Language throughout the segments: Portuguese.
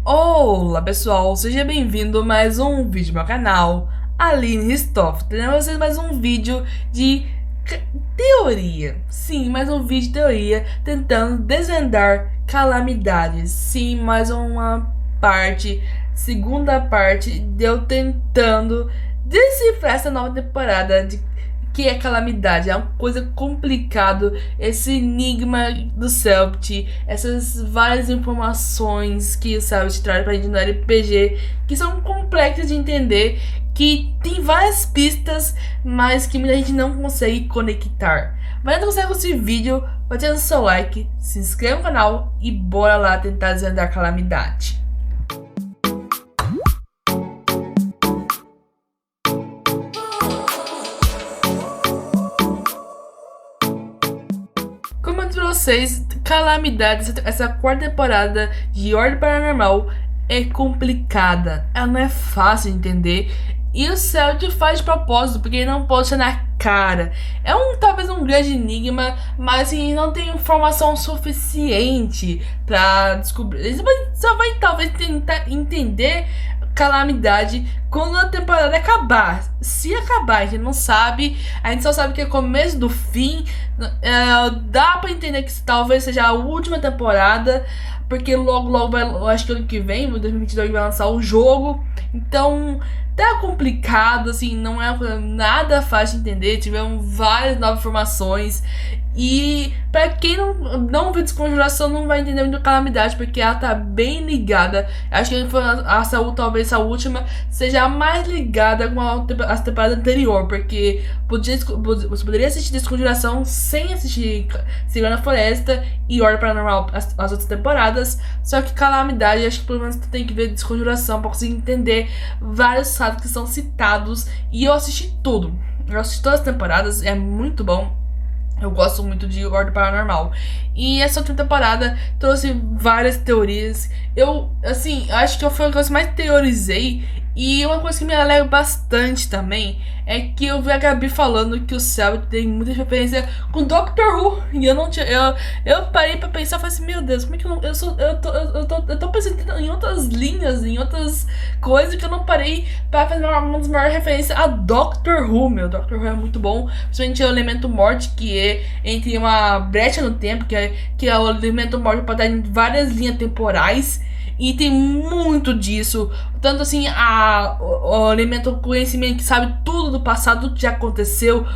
Olá pessoal, seja bem-vindo a mais um vídeo do meu canal, Aline Ristoff, trazendo vocês mais um vídeo de teoria. Sim, mais um vídeo de teoria tentando desvendar calamidades. Sim, mais uma parte, segunda parte de eu tentando decifrar essa nova temporada de que é calamidade. É uma coisa complicado esse enigma do Celpt, essas várias informações que o Celpt traz pra gente no RPG, que são complexas de entender, que tem várias pistas, mas que muita gente não consegue conectar. Mas antes de você com esse vídeo, batendo seu like, se inscreva no canal e bora lá tentar desvendar a calamidade. Como eu disse pra vocês, calamidade, essa quarta temporada de Ordem Paranormal é complicada. Ela não é fácil de entender. E o Celtic faz de propósito, porque ele não pode ser na cara. É talvez um grande enigma, mas assim, não tem informação suficiente pra descobrir. Você só vai talvez tentar entender calamidade quando a temporada acabar. Se acabar, a gente não sabe. A gente só sabe que é começo do fim. Dá pra entender que talvez seja a última temporada, porque logo vai, eu acho que ano que vem, 2022, vai lançar o jogo. Então tá complicado, assim, não é nada fácil de entender. Tivemos várias novas informações. E pra quem não viu Desconjuração, não vai entender muito Calamidade, porque ela tá bem ligada. Acho que foi talvez a última seja a mais ligada com a temporada anterior, porque você poderia assistir Desconjuração sem assistir Segunda Floresta e Ordem Paranormal as outras temporadas. Só que Calamidade, acho que pelo menos tu tem que ver Desconjuração pra conseguir entender vários fatos que são citados. E eu assisti tudo. Eu assisti todas as temporadas, é muito bom. Eu gosto muito de Ordem Paranormal. E essa outra temporada trouxe várias teorias. Eu, assim, acho que foi a coisa que eu mais teorizei. E uma coisa que me alegra bastante também é que eu vi a Gabi falando que o céu tem muita referência com Doctor Who. E eu não tinha. Eu parei pra pensar e falei assim, meu Deus, como é que eu não. Eu tô pensando em outras linhas, em outras coisas que eu não parei pra fazer uma das maiores referências a Doctor Who, meu. Doctor Who é muito bom. Principalmente o elemento morte, que é entre uma brecha no tempo, que é o elemento morte pode dar em várias linhas temporais. E tem muito disso. Tanto assim, o elemento conhecimento que sabe tudo do passado, tudo que já aconteceu.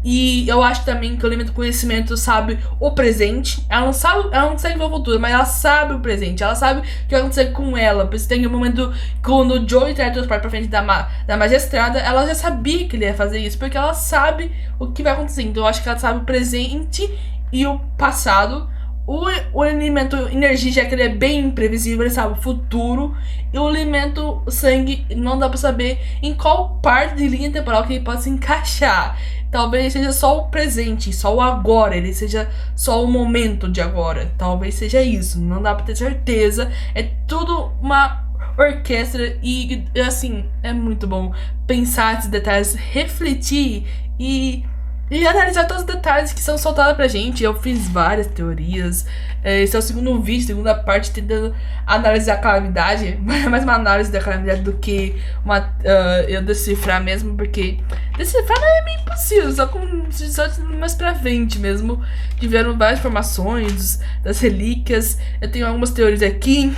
E eu acho também que o elemento conhecimento sabe o presente. Ela não sabe ver o futuro, mas ela sabe o presente. Ela sabe o que vai acontecer com ela. Por isso tem um momento quando o Joey teletransporta pra frente da magistrada, ela já sabia que ele ia fazer isso, porque ela sabe o que vai acontecer. Então eu acho que ela sabe o presente e o passado. O elemento energia, já que ele é bem imprevisível, ele sabe o futuro. E o elemento sangue, não dá pra saber em qual parte de linha temporal que ele pode se encaixar. Talvez ele seja só o presente, só o agora, ele seja só o momento de agora. Talvez seja isso, não dá pra ter certeza. É tudo uma orquestra e, assim, é muito bom pensar esses detalhes, refletir e analisar todos os detalhes que são soltados pra gente. Eu fiz várias teorias. Esse é o segundo vídeo, segunda parte, tentando analisar a calamidade. Mais uma análise da calamidade do que eu decifrar mesmo, porque decifrar não é meio impossível, só mais pra frente mesmo. Tiveram várias informações das relíquias. Eu tenho algumas teorias aqui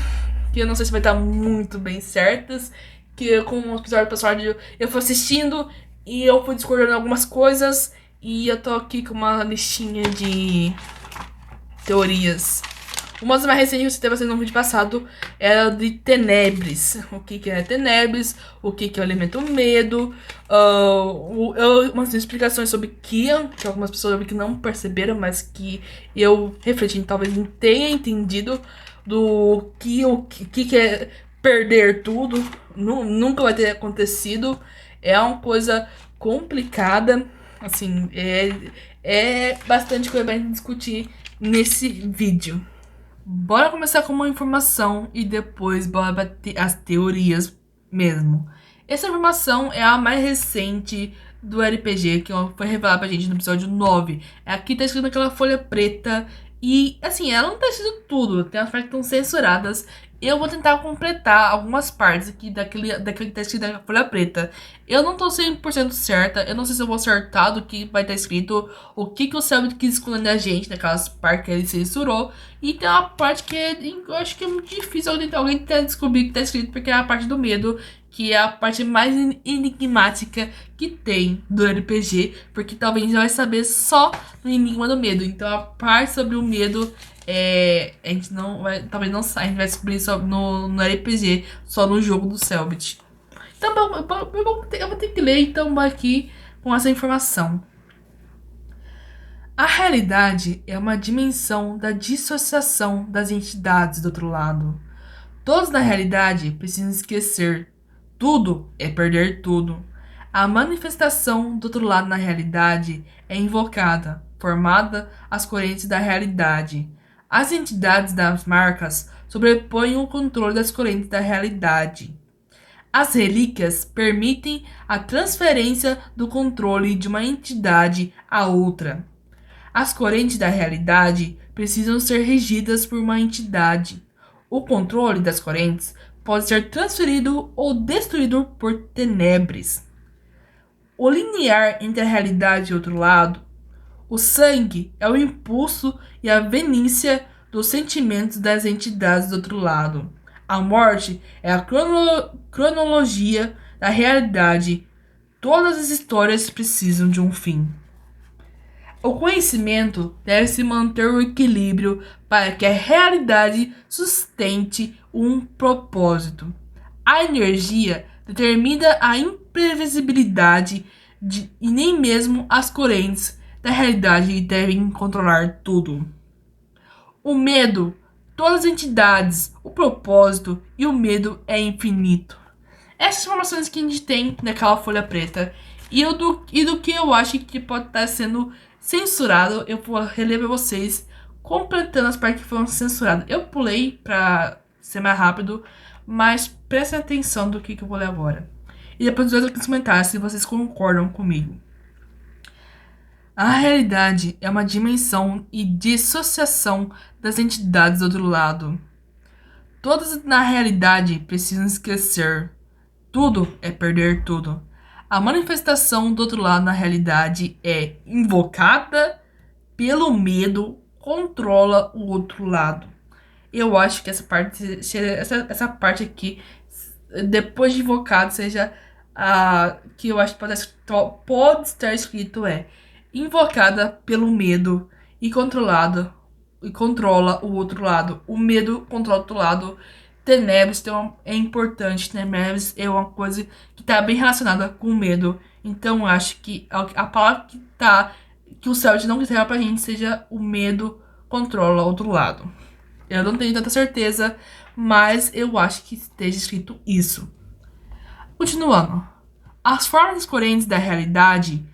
que eu não sei se vai estar muito bem certas. Que com o episódio eu fui assistindo e eu fui discordando algumas coisas. E eu tô aqui com uma listinha de teorias. Uma das mais recentes que eu citei vocês no vídeo passado era de Tenebres. O que é Tenebres, o que é o elemento medo. Umas explicações sobre Kian, que algumas pessoas eu vi que não perceberam, mas que eu refletindo talvez não tenha entendido. Do o que é perder tudo. Nunca vai ter acontecido. É uma coisa complicada. Assim, é bastante coisa pra gente discutir nesse vídeo. Bora começar com uma informação e depois bora bater as teorias mesmo. Essa informação é a mais recente do RPG, que foi revelada pra gente no episódio 9. Aqui tá escrito naquela folha preta. E, assim, ela não tá escrito tudo. Tem as partes que estão censuradas. Eu vou tentar completar algumas partes aqui daquele que tá escrito na folha preta. Eu não tô 100% certa. Eu não sei se eu vou acertar do que vai estar escrito. O que o Selbit quis esconder da gente, naquelas partes que ele censurou. E tem uma parte que eu acho que é muito difícil alguém tentar descobrir o que tá escrito. Porque é a parte do medo. Que é a parte mais enigmática que tem do RPG. Porque talvez a gente vai saber só no Enigma do Medo. Então a parte sobre o medo a gente não vai, talvez não saia, a gente vai descobrir só no RPG, só no jogo do Selbit. Então eu vou ter que ler então aqui com essa informação. A realidade é uma dimensão da dissociação das entidades do outro lado. Todos na realidade precisam esquecer. Tudo é perder tudo. A manifestação do outro lado na realidade é invocada, formada as correntes da realidade. As entidades das marcas sobrepõem o controle das correntes da realidade. As relíquias permitem a transferência do controle de uma entidade a outra. As correntes da realidade precisam ser regidas por uma entidade. O controle das correntes pode ser transferido ou destruído por tenebres. O linear entre a realidade e outro lado, o sangue é o impulso e a venícia dos sentimentos das entidades do outro lado. A morte é a cronologia da realidade. Todas as histórias precisam de um fim. O conhecimento deve se manter o equilíbrio para que a realidade sustente um propósito. A energia determina a imprevisibilidade e nem mesmo as correntes da realidade devem controlar tudo. O medo, todas as entidades, o propósito e o medo é infinito. Essas informações que a gente tem naquela folha preta e do que eu acho que pode estar sendo censurado, eu vou reler pra vocês, completando as partes que foram censuradas. Eu pulei pra ser mais rápido, mas prestem atenção do que eu vou ler agora. E depois os outros comentários se vocês concordam comigo. A realidade é uma dimensão e dissociação das entidades do outro lado. Todas na realidade precisam esquecer. Tudo é perder tudo. A manifestação do outro lado na realidade é invocada pelo medo, controla o outro lado. Eu acho que essa parte aqui, depois de invocado, seja a que eu acho que pode estar escrito invocada pelo medo e controlada e controla o outro lado. O medo controla o outro lado. Tenebres é importante. Tenebres é uma coisa que está bem relacionada com o medo. Então eu acho que a palavra que o Selbit não quiser pra gente seja o medo controla o outro lado. Eu não tenho tanta certeza, mas eu acho que esteja escrito isso. Continuando. As formas correntes da realidade,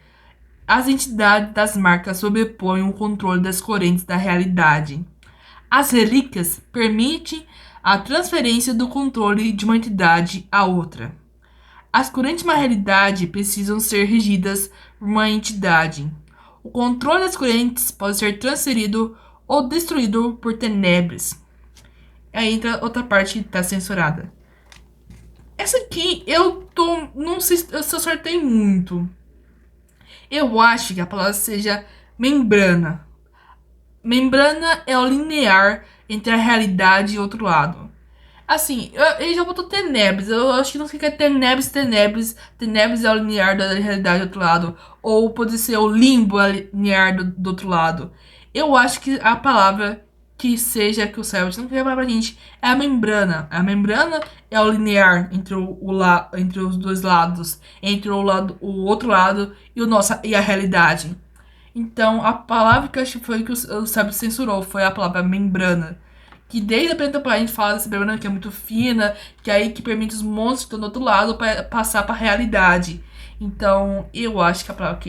as entidades das marcas sobrepõem o controle das correntes da realidade. As relíquias permitem a transferência do controle de uma entidade a outra. As correntes de uma realidade precisam ser regidas por uma entidade. O controle das correntes pode ser transferido ou destruído por tenebres. Aí entra outra parte que está censurada. Essa aqui não sei se eu acertei muito. Eu acho que a palavra seja membrana. Membrana é o linear entre a realidade e outro lado. Assim, ele já botou tenebres. Eu acho que não fica tenebres. Tenebres é o linear da realidade do outro lado. Ou pode ser o limbo linear do outro lado. Eu acho que a palavra que seja que o Selbit não quer falar pra gente é a membrana. A membrana é o linear entre entre os dois lados. Entre o outro lado e a realidade. Então, a palavra que eu acho que foi que o Selbit censurou foi a palavra membrana. Que desde a primeira temporada a gente fala dessa membrana que é muito fina, que é aí que permite os monstros que estão do outro lado para passar para a realidade. Então, eu acho que a palavra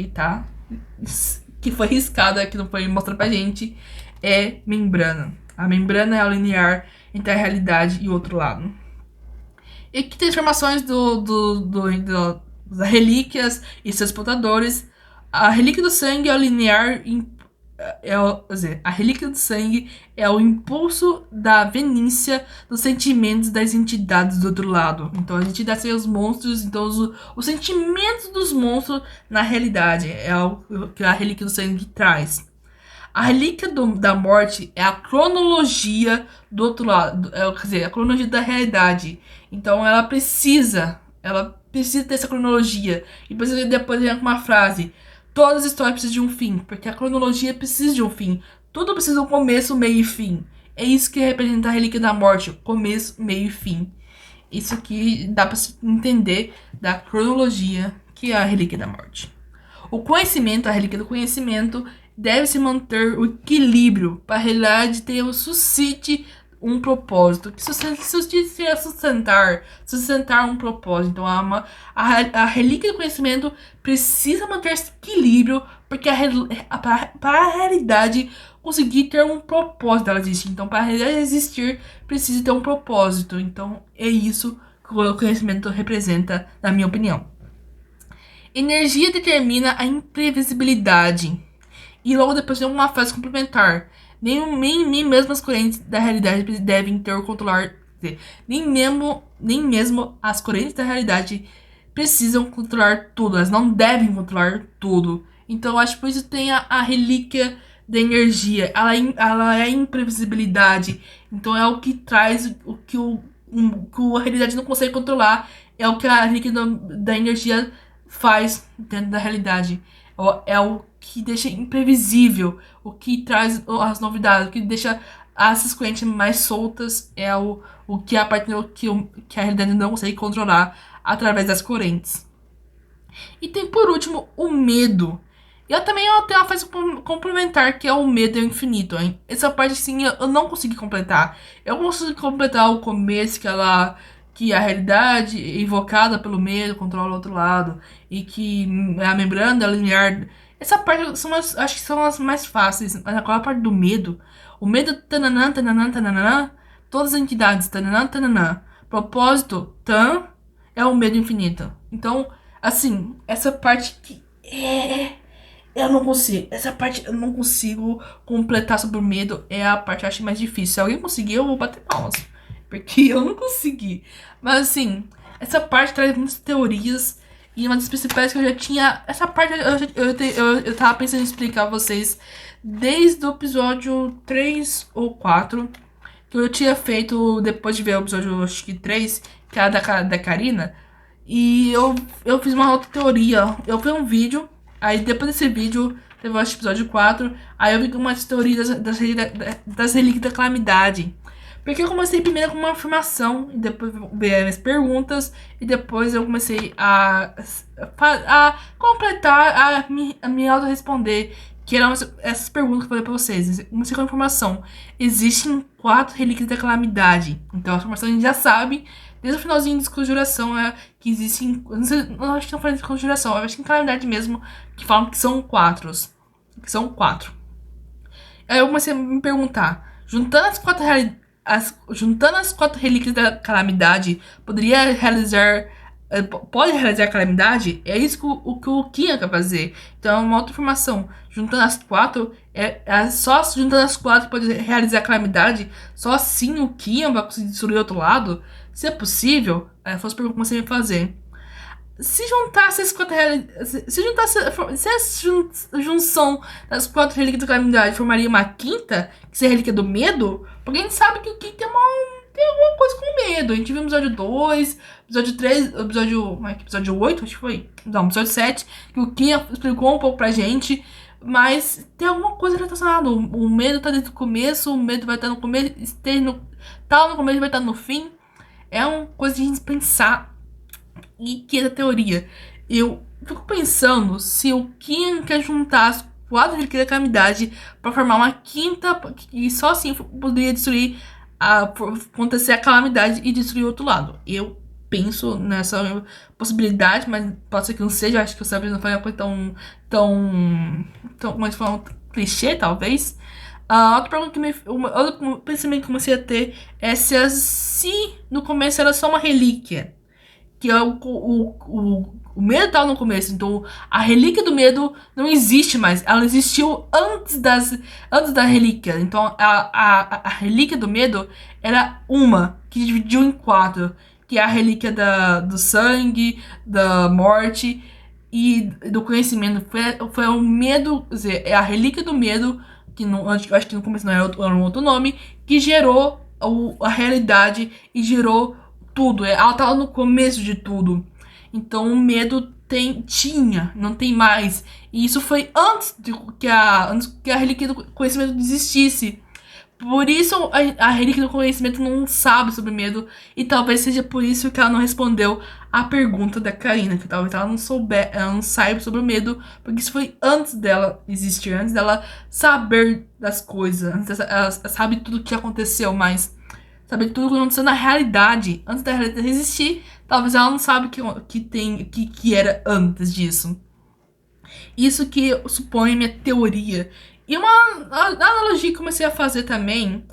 que foi riscada, que não foi mostrada pra gente, é membrana. A membrana é o linear entre a realidade e o outro lado. E aqui tem informações das relíquias e seus portadores. A relíquia do sangue é o linear quer dizer, a relíquia do sangue é o impulso da venícia dos sentimentos das entidades do outro lado. Então, as entidades são os monstros, então os sentimentos dos monstros na realidade é o que a relíquia do sangue traz. A relíquia da morte é a cronologia do outro lado, quer dizer, a cronologia da realidade. Então, ela precisa ter essa cronologia. E depois vem uma frase: todas as histórias precisam de um fim, porque a cronologia precisa de um fim. Tudo precisa de um começo, meio e fim. É isso que representa a relíquia da morte: começo, meio e fim. Isso aqui dá pra se entender da cronologia que é a relíquia da morte. O conhecimento, a relíquia do conhecimento, deve se manter o equilíbrio para a realidade ter o suscite um propósito. Que suscite é sustentar um propósito. Então, a relíquia do conhecimento precisa manter esse equilíbrio porque para a realidade conseguir ter um propósito dela existir. Então, para a realidade existir, precisa ter um propósito. Então, é isso que o conhecimento representa, na minha opinião. Energia determina a imprevisibilidade. E logo depois tem uma fase complementar. Nem mesmo as correntes da realidade devem ter o controlar. Nem mesmo as correntes da realidade precisam controlar tudo. Elas não devem controlar tudo. Então eu acho que por isso tem a relíquia da energia. Ela é a imprevisibilidade. Então é o que traz o que a realidade não consegue controlar. É o que a relíquia da energia faz dentro da realidade. É o que deixa imprevisível, o que traz as novidades, o que deixa essas correntes mais soltas é o que a parte que a realidade não consegue controlar através das correntes. E tem por último o medo. E eu tenho uma fase complementar que é o medo é o infinito, hein? Essa parte sim eu não consegui completar. Eu consegui completar o começo que a realidade invocada pelo medo controla o outro lado e que a membrana linear. Essa parte acho que são as mais fáceis, mas agora a parte do medo, o medo tananã, tananã, tananã, todas as entidades tananã, tananã, propósito tan é o medo infinito. Então, assim, essa parte que eu não consigo. Essa parte eu não consigo completar sobre o medo. É a parte que eu acho mais difícil. Se alguém conseguir, eu vou bater palmas. Porque eu não consegui. Mas assim, essa parte traz muitas teorias. E uma das principais que eu já tinha. Essa parte eu tava pensando em explicar a vocês desde o episódio 3 ou 4. Que eu tinha feito depois de ver o episódio, acho que 3, que era da Karina. E eu fiz uma outra teoria. Eu fiz um vídeo. Aí depois desse vídeo, teve o episódio 4. Aí eu vi umas teorias das relíquias da calamidade. Porque eu comecei primeiro com uma afirmação, e depois veio as perguntas, e depois eu comecei a completar, a me auto-responder, que eram essas perguntas que eu falei pra vocês. Comecei com a informação. Existem 4 relíquias da calamidade. Então a informação a gente já sabe, desde o finalzinho de Desconjuração, que existem. Não acho que não falei de Desconjuração, eu acho que em calamidade mesmo, que falam que são 4. Que são 4. Aí eu comecei a me perguntar, juntando as 4 relíquias da calamidade, pode realizar a calamidade? É isso que o Kian quer fazer. Então, é uma outra informação. Juntando as 4, só juntando as 4 pode realizar a calamidade. Só assim o Kian vai conseguir destruir o outro lado. Se é possível, foi as perguntas que eu comecei a fazer. Se juntasse as 4 se a junção das 4 relíquias da calamidade formaria uma quinta, que seria a relíquia do medo, porque a gente sabe que o Kim tem alguma coisa com medo. A gente viu no episódio 2, episódio 3, episódio 8, acho que foi. Não, episódio 7, que o Kim explicou um pouco pra gente. Mas tem alguma coisa relacionada. O medo tá desde o começo, o medo vai estar no começo, tá no começo vai estar no fim. É uma coisa de a gente pensar. E que é a teoria. Eu fico pensando se o Kian quer juntar as 4 relíquias da calamidade pra formar uma quinta, e só assim poderia destruir acontecer a calamidade e destruir o outro lado. Eu penso nessa possibilidade, mas pode ser que não seja. Eu acho que o Sabrina não foi uma coisa tão como é que fala, clichê, talvez. Outra pergunta outro pensamento que comecei a ter é se no começo era só uma relíquia. que é o medo tá no começo. Então, a relíquia do medo não existe mais. Ela existiu antes da relíquia. Então, a relíquia do medo era uma, que dividiu em quatro. Que é a relíquia do sangue, da morte e do conhecimento. Foi o medo, quer dizer, é a relíquia do medo, que acho que no começo não era um outro nome, que gerou a realidade e gerou tudo. Ela tava no começo de tudo. Então o medo tinha, não tem mais. E isso foi antes que a relíquia do conhecimento existisse. Por isso a relíquia do conhecimento não sabe sobre medo. E talvez seja por isso que ela não respondeu a pergunta da Karina. Que talvez ela não saiba sobre o medo. Porque isso foi antes dela existir, antes dela saber das coisas. Antes ela sabe tudo o que aconteceu, mas saber tudo o que aconteceu na realidade. Antes da realidade existir, talvez ela não sabe que era antes disso. Isso que supõe minha teoria. E uma analogia que comecei a fazer também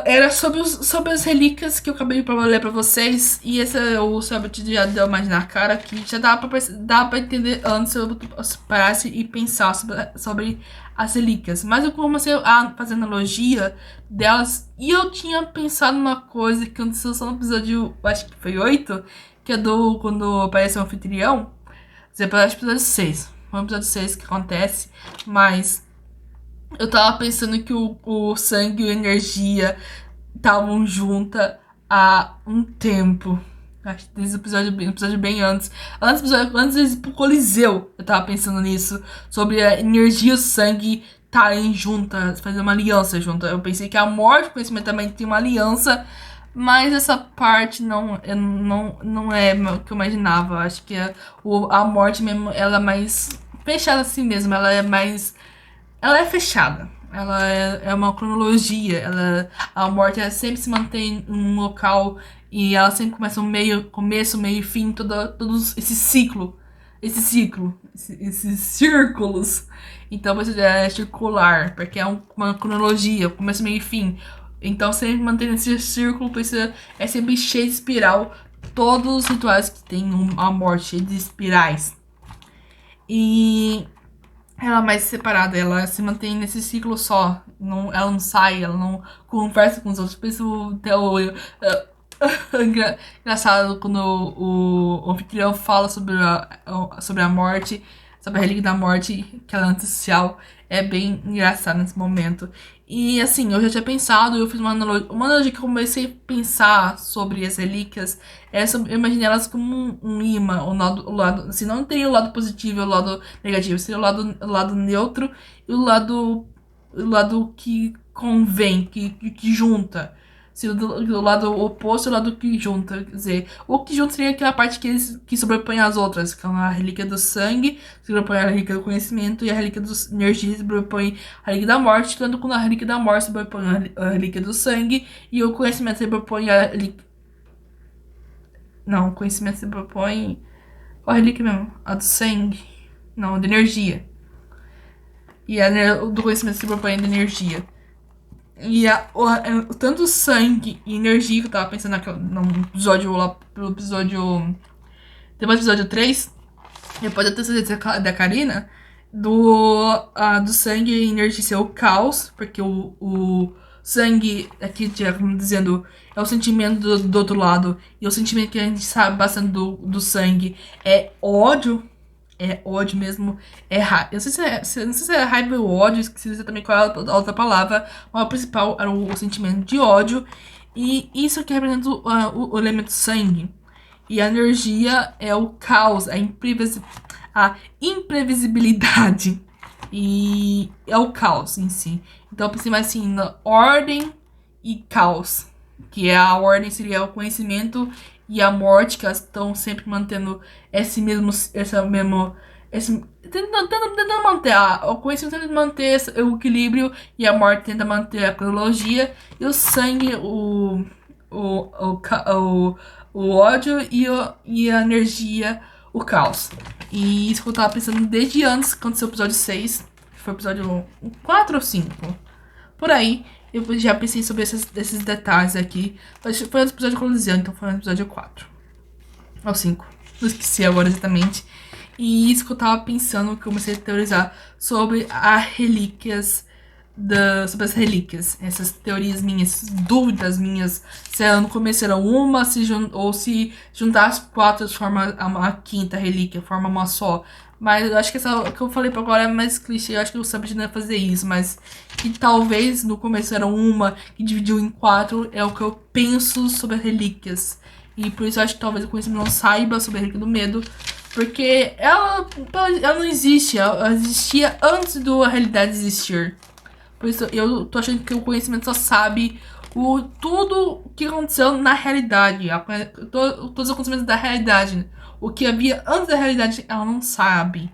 era sobre as relíquias que eu acabei de ler pra vocês. E esse o Sabot já deu mais na cara que já dá pra entender antes se eu parasse e pensar sobre as relíquias. Mas eu comecei a fazer analogia delas e eu tinha pensado numa coisa que aconteceu só no episódio, acho que foi 8, que é quando aparece o anfitrião. Episódio 6. Foi no episódio 6 que acontece, mas eu tava pensando que o sangue e a energia estavam juntas há um tempo. Acho que desde o episódio bem antes. Antes de ir pro Coliseu, eu tava pensando nisso. Sobre a energia e o sangue estarem juntas, fazer uma aliança junto. Eu pensei que a morte e o conhecimento também tem uma aliança. Mas essa parte não é o que eu imaginava. Acho que a morte mesmo, ela é mais fechada assim mesmo. Ela é fechada. Ela é uma cronologia. A morte ela sempre se mantém em um local e ela sempre começa começo, meio e fim, todos esse ciclo. Esses círculos. Então você é circular, porque é uma cronologia, começo, meio e fim. Então sempre mantendo esse círculo, é sempre cheio de espiral. Todos os rituais que tem a morte, cheio de espirais. E ela é mais separada, ela se mantém nesse ciclo só. Ela não sai, ela não conversa com os outros. Penso até engraçado quando o anfitrião fala sobre a morte, sobre a relíquia da morte, que ela é antissocial. É bem engraçado nesse momento. E assim, eu já tinha pensado, eu fiz uma analogia que eu comecei a pensar sobre as relíquias. Eu imaginei elas como um imã, o lado, assim, não teria o lado positivo e o lado negativo, seria o lado neutro e o lado que convém, que junta. Se do lado oposto, o lado que junta. Quer dizer, o que junta seria aquela parte que sobrepõe as outras, que é a relíquia do sangue, sobrepõe a relíquia do conhecimento, e a relíquia das energias sobrepõe a relíquia da morte, tanto quando a relíquia da morte sobrepõe a relíquia do sangue, e o conhecimento sobrepõe a relíquia. Não, o conhecimento sobrepõe. Qual a relíquia mesmo? A do sangue. Não, da energia. E o do conhecimento sobrepõe a da energia. E tanto sangue e energia que eu tava pensando no episódio lá, pelo episódio. Depois do episódio 3, depois da terceira da Karina, do sangue e energia ser o caos, porque o sangue, aqui dizendo, é o sentimento do outro lado, e o sentimento que a gente sabe bastante do sangue é ódio. É ódio mesmo, é raiva. Eu não sei se é raiva ou ódio, esqueci exatamente qual é a outra palavra, mas o principal era o sentimento de ódio. E isso que representa o elemento sangue. E a energia é o caos, a imprevisibilidade. E é o caos em si. Então eu pensei mais assim, na ordem e caos. Que é a ordem seria o conhecimento e a morte, que elas estão sempre mantendo tentando manter o conhecimento tenta manter o equilíbrio e a morte tenta manter a cronologia e o sangue, o ódio e a energia, o caos. E isso que eu tava pensando desde antes, quando aconteceu o episódio 6, que foi o episódio 4 ou 5, por aí. Eu já pensei sobre esses detalhes aqui. Foi no episódio Coliseu, então foi no episódio 4. Ou 5. Não esqueci agora exatamente. E isso que eu tava pensando, que eu comecei a teorizar sobre as relíquias. Sobre as relíquias. Essas teorias minhas, essas dúvidas minhas. Se ela no começo era uma, ou se juntar as 4 forma a quinta relíquia, forma uma só. Mas eu acho que essa que eu falei pra agora é mais clichê. Eu acho que o Sabine ia fazer isso. Mas que talvez no começo era uma que dividiu em 4. É o que eu penso sobre as relíquias. E por isso eu acho que talvez o conhecimento não saiba sobre a relíquia do medo. Porque ela não existe. Ela existia antes da realidade existir. Por isso eu tô achando que o conhecimento só sabe tudo o que aconteceu na realidade. Todos os acontecimentos da realidade. O que havia antes da realidade, ela não sabe.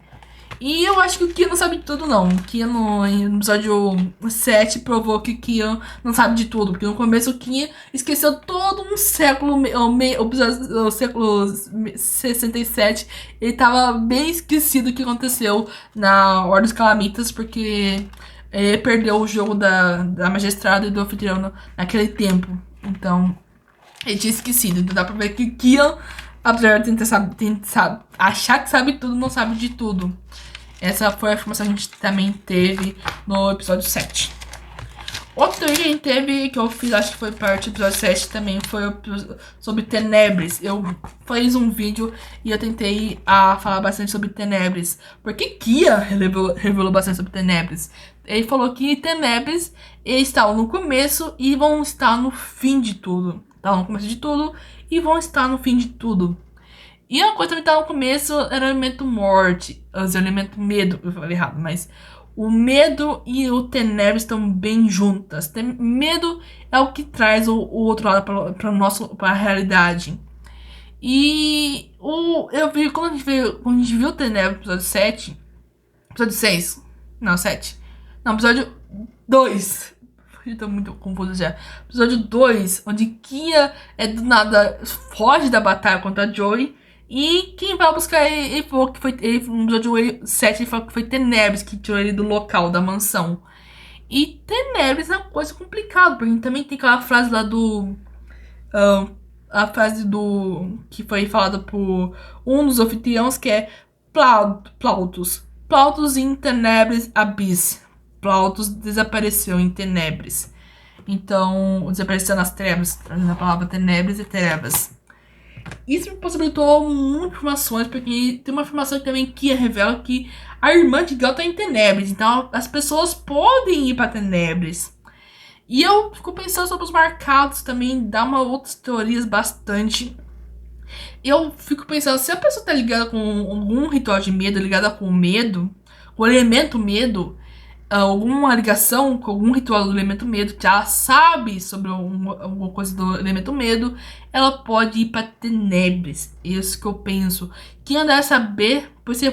E eu acho que o Kian não sabe de tudo, não. O Kian no episódio 7 provou que o Kian não sabe de tudo. Porque no começo o Kian esqueceu todo um século, o século 67. Ele tava bem esquecido do que aconteceu na Ordem dos Calamitas, porque ele perdeu o jogo da Magistrada e do Anfitrião naquele tempo. Então, ele tinha esquecido. Então dá pra ver que o Kian, apesar de tentar achar que sabe tudo, não sabe de tudo. Essa foi a informação que a gente também teve no episódio 7. Outro que a gente teve, que eu fiz, acho que foi parte do episódio 7 também, foi sobre Tenebres. Eu fiz um vídeo e eu tentei falar bastante sobre Tenebres. Porque Kia revelou bastante sobre Tenebres. Ele falou que Tenebres estavam no começo e vão estar no fim de tudo. Estavam no começo de tudo e vão estar no fim de tudo. E uma coisa também que estava no começo era o elemento morte, o elemento medo, eu falei errado, mas o medo e o Tenebres estão bem juntas. Medo é o que traz o outro lado para a realidade. E eu vi, quando a gente viu o Tenebres no episódio 7, episódio 6, não, 7, não, episódio 2, eu tô muito confuso já. Episódio 2, onde Kia do nada foge da batalha contra a Joey. E quem vai buscar ele falou que foi. No episódio 7 ele falou que foi Tenebres que tirou ele do local, da mansão. E Tenebres é uma coisa complicada, porque também tem aquela frase lá do. A frase do. Que foi falada por um dos anfitriões, que é Plautus. Plautus in Tenebres Abyss. Plautus desapareceu em Tenebres. Então, desapareceu nas trevas, trazendo a palavra Tenebres e Trevas. Isso me possibilitou muitas informações, porque tem uma informação também que revela que a irmã de Gal tá em Tenebres. Então as pessoas podem ir pra Tenebres. E eu fico pensando sobre os marcados também, dá uma outras teorias bastante. Eu fico pensando, se a pessoa tá ligada com algum ritual de medo, ligada com o medo, com o elemento medo, alguma ligação com algum ritual do elemento medo, que ela sabe sobre alguma coisa do elemento medo, ela pode ir pra Tenebres. Isso que eu penso. Quem andar saber, por isso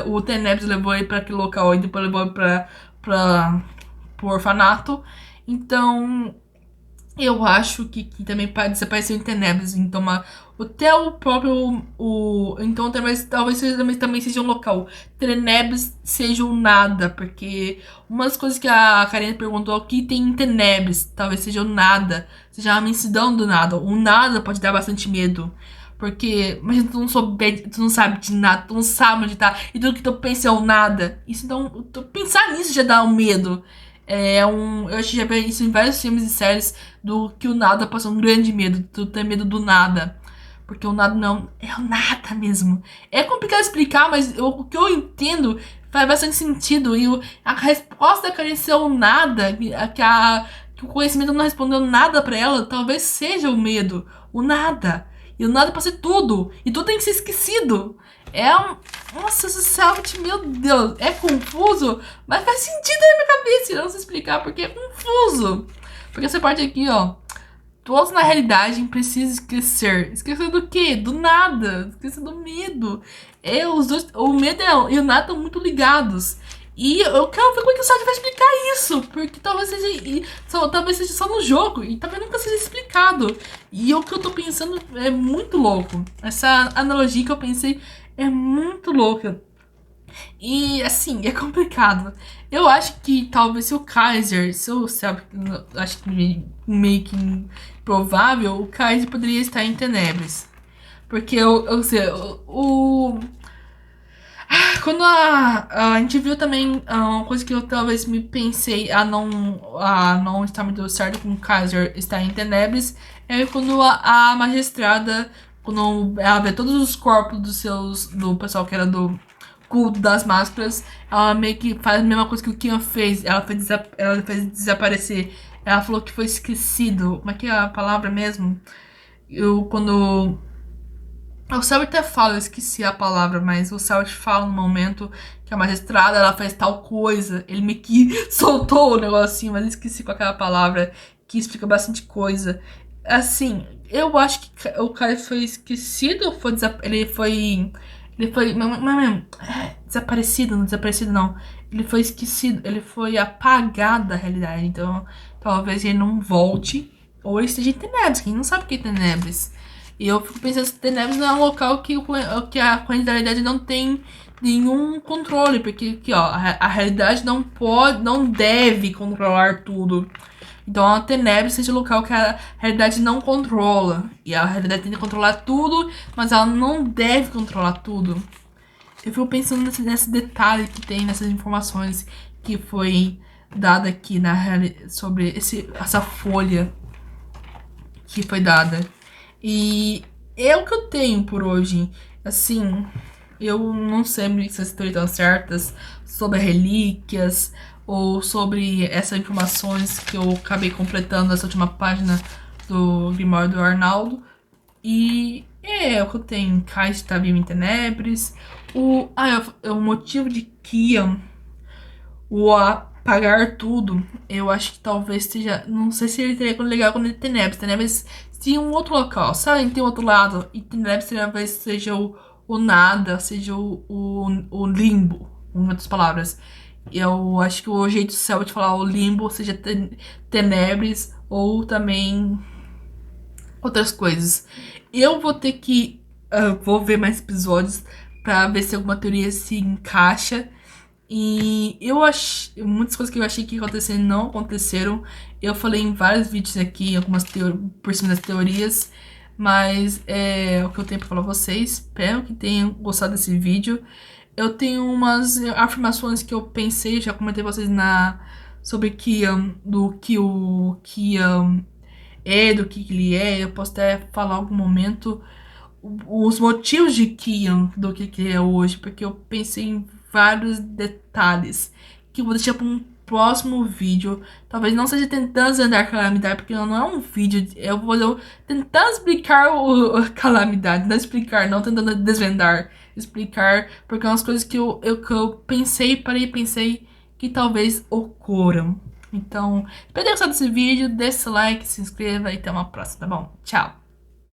o Tenebres levou ele pra aquele local e depois levou ele pro orfanato. Então, eu acho que também pode desaparecer em Tenebres. Então, até o próprio. Então, talvez também seja um local. Tenebres seja um nada. Porque uma das coisas que a Karine perguntou aqui tem em Tenebres. Talvez seja o nada. Seja a imensidão do nada. O nada pode dar bastante medo. Porque, imagina, tu não sabe de nada, tu não sabe onde tá. E tudo que tu pensa é o nada. Isso então, pensar nisso já dá um medo. Eu acho que já vi isso em vários filmes e séries do que o nada passa um grande medo. Tu tem medo do nada. Porque o nada não é o nada mesmo. É complicado explicar, mas o que eu entendo faz bastante sentido. E a resposta da Clarice é o nada, que o conhecimento não respondeu nada pra ela, talvez seja o medo. O nada. E o nada pode ser tudo. E tudo tem que ser esquecido. Nossa, Society, meu Deus, é confuso, mas faz sentido na minha cabeça. Eu não sei explicar porque é confuso. Porque essa parte aqui, ó. Todos na realidade precisam esquecer. Esquecer do quê? Do nada. Esquecer do medo. Os dois, o medo e o nada estão muito ligados. E eu quero ver como é que o site vai explicar isso. Porque talvez seja só no jogo. E talvez nunca seja explicado. E o que eu tô pensando é muito louco. Essa analogia que eu pensei é muito louca. E assim, é complicado. Eu acho que talvez se o Kaiser, acho que meio que improvável, o Kaiser poderia estar em Tenebres. Porque eu sei, quando a gente viu também uma coisa que eu talvez me pensei a não estar me dando certo com o Kaiser estar em Tenebres, é quando a magistrada, quando ela vê todos os corpos do pessoal que era do culto das máscaras, ela meio que faz a mesma coisa que o Kian fez, ela fez desaparecer. Ela falou que foi esquecido. Como é que é a palavra mesmo? Quando o Celt até fala, eu esqueci a palavra, mas o Celt fala no momento que a magistrada ela fez tal coisa. Ele meio que soltou o negocinho, mas eu esqueci qual que é a palavra que explica bastante coisa. Assim, eu acho que o cara foi esquecido, ele foi. Ele foi. Desaparecido, não desaparecido não. Ele foi esquecido, ele foi apagado da realidade. Então, talvez ele não volte. Ou ele esteja em Tenebres, quem não sabe o que é Tenebres. E eu fico pensando se Tenebres não é um local que a realidade não tem nenhum controle, porque aqui, ó, a realidade não pode, não deve controlar tudo. Então a Tenebres seja o local que a realidade não controla. E a realidade tem que controlar tudo, mas ela não deve controlar tudo. Eu fico pensando nesse detalhe que tem nessas informações que foi dada aqui sobre essa folha que foi dada. E é o que eu tenho por hoje. Assim, eu não sei se as teorias estão certas sobre relíquias ou sobre essas informações que eu acabei completando nessa última página do Grimório do Arnaldo. E é o que eu tenho. Kai está vivo em Tenebres. O motivo de Kian o apagar tudo, eu acho que talvez seja. Não sei se ele teria legal quando ele tem Tenebres. Tenebres tinha um outro local, sabe? Tem outro lado. E Tenebres talvez seja o nada, seja o limbo, em outras palavras. Eu acho que o jeito certo de falar o limbo seja Tenebres ou também outras coisas. Eu vou ter que. Vou ver mais episódios pra ver se alguma teoria se encaixa. E eu achei. Muitas coisas que eu achei que ia acontecer não aconteceram. Eu falei em vários vídeos aqui, algumas por cima das teorias. Mas é o que eu tenho pra falar pra vocês. Espero que tenham gostado desse vídeo. Eu tenho umas afirmações que eu pensei, já comentei com vocês sobre do que o Kian é, do que ele é. Eu posso até falar em algum momento os motivos de Kian do que ele é hoje, porque eu pensei em vários detalhes que eu vou deixar para um próximo vídeo. Talvez não seja tentando desvendar calamidade, porque não é um vídeo. Eu vou tentar explicar a calamidade, não explicar, não tentando desvendar, explicar, porque é umas coisas que que eu pensei, parei e pensei que talvez ocorram. Então, espero ter gostado desse vídeo, deixe seu like, se inscreva e até uma próxima, tá bom? Tchau!